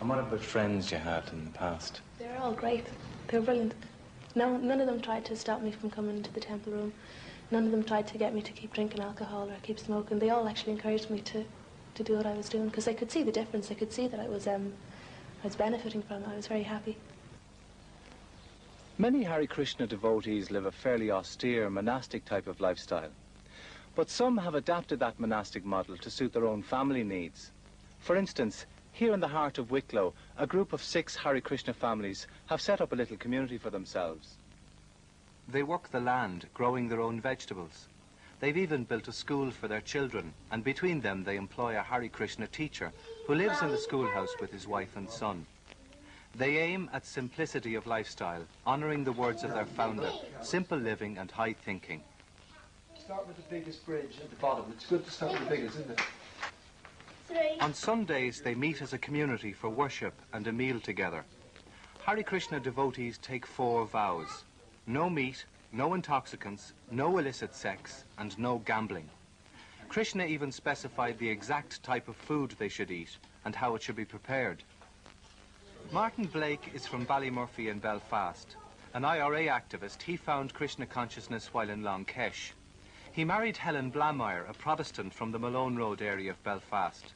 And what about friends you had in the past? They were all great. They were brilliant. No, none of them tried to stop me from coming to the temple room. None of them tried to get me to keep drinking alcohol or keep smoking. They all actually encouraged me to do what I was doing, because they could see the difference. They could see that I was benefiting from it. I was very happy. Many Hare Krishna devotees live a fairly austere, monastic type of lifestyle. But some have adapted that monastic model to suit their own family needs. For instance, here in the heart of Wicklow, a group of 6 Hare Krishna families have set up a little community for themselves. They work the land, growing their own vegetables. They've even built a school for their children, and between them they employ a Hare Krishna teacher who lives in the schoolhouse with his wife and son. They aim at simplicity of lifestyle, honouring the words of their founder, simple living and high thinking. Start with the biggest bridge at the bottom. It's good to start with the biggest, isn't it? On Sundays, they meet as a community for worship and a meal together. Hare Krishna devotees take 4 vows: no meat, no intoxicants, no illicit sex, and no gambling. Krishna even specified the exact type of food they should eat and how it should be prepared. Martin Blake is from Ballymurphy in Belfast. An IRA activist, he found Krishna consciousness while in Long Kesh. He married Helen Blameyer, a Protestant from the Malone Road area of Belfast.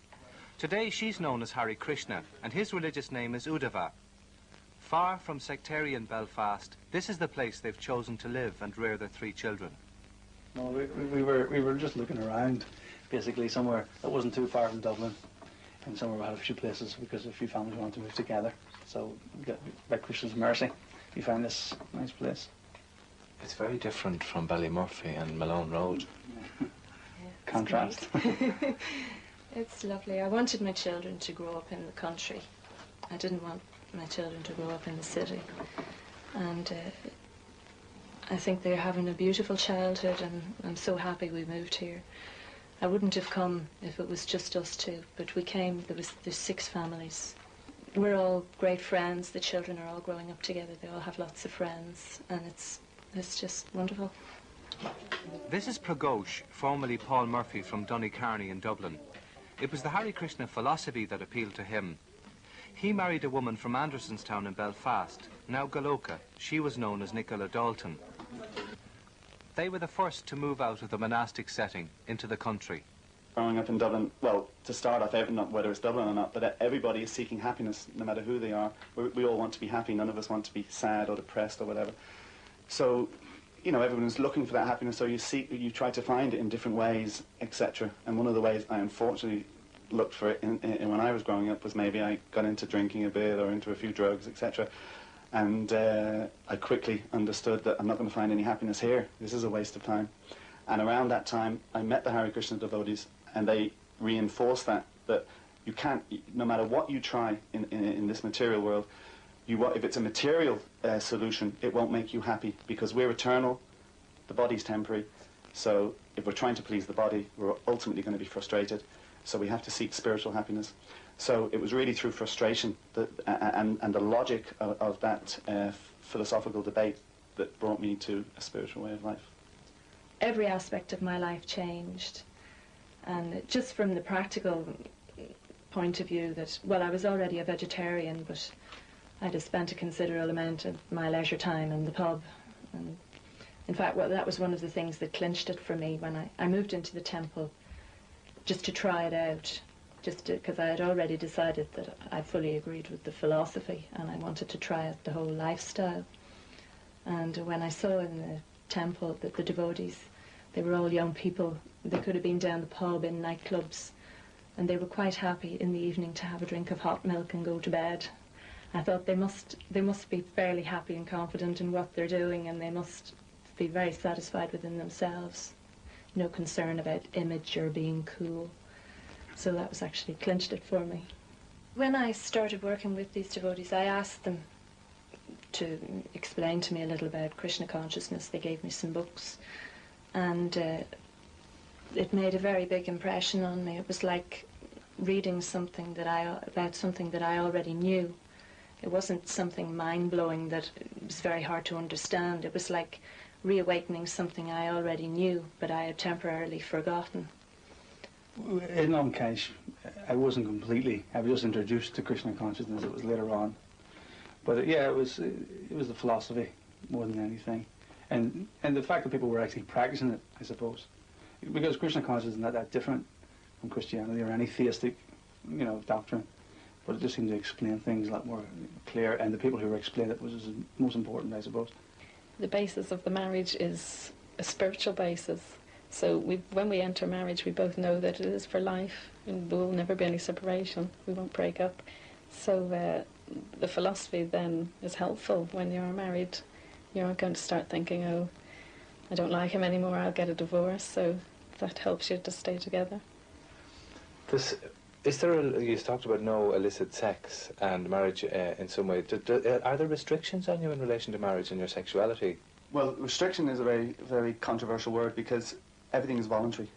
Today she's known as Hare Krishna, and his religious name is Uddhava. Far from sectarian Belfast, this is the place they've chosen to live and rear their 3 children. No, we were just looking around, basically somewhere that wasn't too far from Dublin, and somewhere we had a few places because a few families wanted to move together. So, by Krishna's mercy, we found this nice place. It's very different from Ballymurphy and Malone Road. Yeah, contrast. It's lovely. I wanted my children to grow up in the country. I didn't want my children to grow up in the city. And I think they're having a beautiful childhood, and I'm so happy we moved here. I wouldn't have come if it was just us 2, but we came, there's 6 families. We're all great friends. The children are all growing up together. They all have lots of friends, and it's just wonderful. This is Pragosh, formerly Paul Murphy from Donnycarney in Dublin. It was the Hare Krishna philosophy that appealed to him. He married a woman from Andersonstown in Belfast, now Galoka. She was known as Nicola Dalton. They were the first to move out of the monastic setting into the country. Growing up in Dublin, well, to start off, not whether it's Dublin or not, but everybody is seeking happiness, no matter who they are. We all want to be happy. None of us want to be sad or depressed or whatever. So, you know, everyone's looking for that happiness, so you try to find it in different ways, etc. And one of the ways I unfortunately looked for it in when I was growing up was maybe I got into drinking a bit or into a few drugs, etc. And I quickly understood that I'm not going to find any happiness here. This is a waste of time. And around that time, I met the Hare Krishna devotees, and they reinforced that you can't, no matter what you try in this material world, if it's a material solution, it won't make you happy, because we're eternal, the body's temporary. So if we're trying to please the body, we're ultimately going to be frustrated. So we have to seek spiritual happiness. So it was really through frustration and the logic of that philosophical debate that brought me to a spiritual way of life. Every aspect of my life changed. And just from the practical point of view that, well, I was already a vegetarian, but I'd have spent a considerable amount of my leisure time in the pub. And in fact, well, that was one of the things that clinched it for me when I moved into the temple, just to try it out, just because I had already decided that I fully agreed with the philosophy and I wanted to try out the whole lifestyle. And when I saw in the temple that the devotees, they were all young people, they could have been down the pub in nightclubs, and they were quite happy in the evening to have a drink of hot milk and go to bed. I thought they must be fairly happy and confident in what they're doing, and they must be very satisfied within themselves. No concern about image or being cool. So that was actually clinched it for me. When I started working with these devotees, I asked them to explain to me a little about Krishna consciousness. They gave me some books, and it made a very big impression on me. It was like reading about something that I already knew. It wasn't something mind-blowing that was very hard to understand. It was like reawakening something I already knew, but I had temporarily forgotten. In Lankesh, I wasn't completely. I was just introduced to Krishna consciousness. It was later on, but yeah, it was the philosophy more than anything, and the fact that people were actually practicing it, I suppose, because Krishna consciousness is not that different from Christianity or any theistic, doctrine, but it just seemed to explain things a lot more clear, and the people who were explaining it was most important, I suppose. The basis of the marriage is a spiritual basis. So when we enter marriage, we both know that it is for life, and there will never be any separation. We won't break up. So the philosophy then is helpful when you are married. You're not going to start thinking, oh, I don't like him anymore, I'll get a divorce. So that helps you to stay together. You talked about no illicit sex and marriage in some way. Are there restrictions on you in relation to marriage and your sexuality? Well, restriction is a very, very controversial word because everything is voluntary.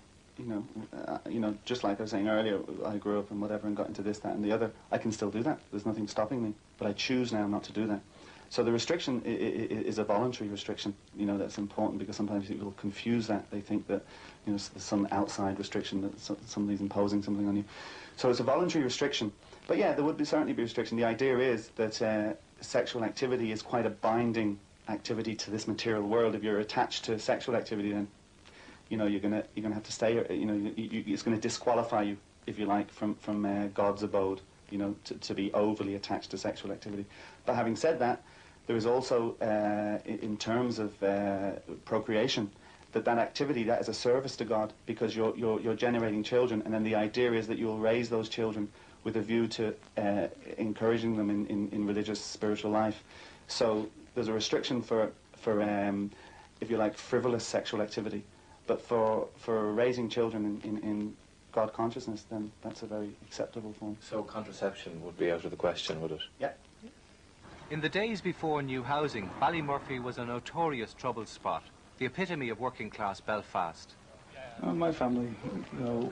Just like I was saying earlier, I grew up and whatever and got into this, that and the other. I can still do that. There's nothing stopping me. But I choose now not to do that. So the restriction is a voluntary restriction. That's important because sometimes people confuse that. They think that, there's some outside restriction that somebody's imposing something on you. So it's a voluntary restriction. But yeah, there would certainly be restriction. The idea is that sexual activity is quite a binding activity to this material world. If you're attached to sexual activity, then you're gonna have to stay. It's going to disqualify you, if you like, from God's abode. To be overly attached to sexual activity. But having said that, there is also, in terms of procreation, that activity, that is a service to God, because you're generating children, and then the idea is that you'll raise those children with a view to encouraging them in religious, spiritual life. So there's a restriction for if you like, frivolous sexual activity, but for raising children in God consciousness, then that's a very acceptable form. So contraception would be out of the question, would it? Yeah. In the days before new housing, Ballymurphy was a notorious trouble spot, the epitome of working-class Belfast. My family, although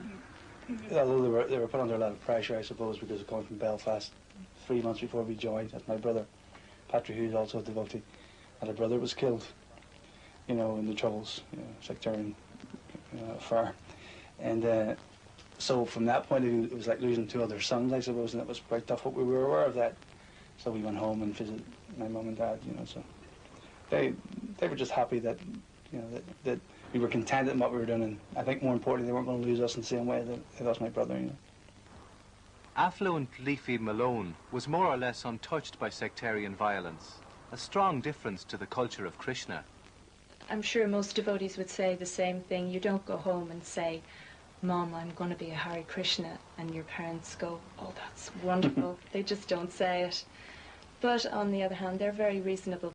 they were put under a lot of pressure, I suppose, because of coming from Belfast 3 months before we joined. That's my brother, Patrick, who's also a devotee, and a brother was killed, in the troubles, sectarian affair. And so from that point of view, it was like losing 2 other sons, I suppose, and it was quite tough, but we were aware of that. So we went home and visited my mum and dad, so they were just happy that, that we were content in what we were doing, and I think more importantly, they weren't going to lose us in the same way that they lost my brother, Affluent Leafy Malone was more or less untouched by sectarian violence, a strong difference to the culture of Krishna. I'm sure most devotees would say the same thing. You don't go home and say, Mom, I'm going to be a Hare Krishna, and your parents go, oh, that's wonderful. They just don't say it. But on the other hand, they're very reasonable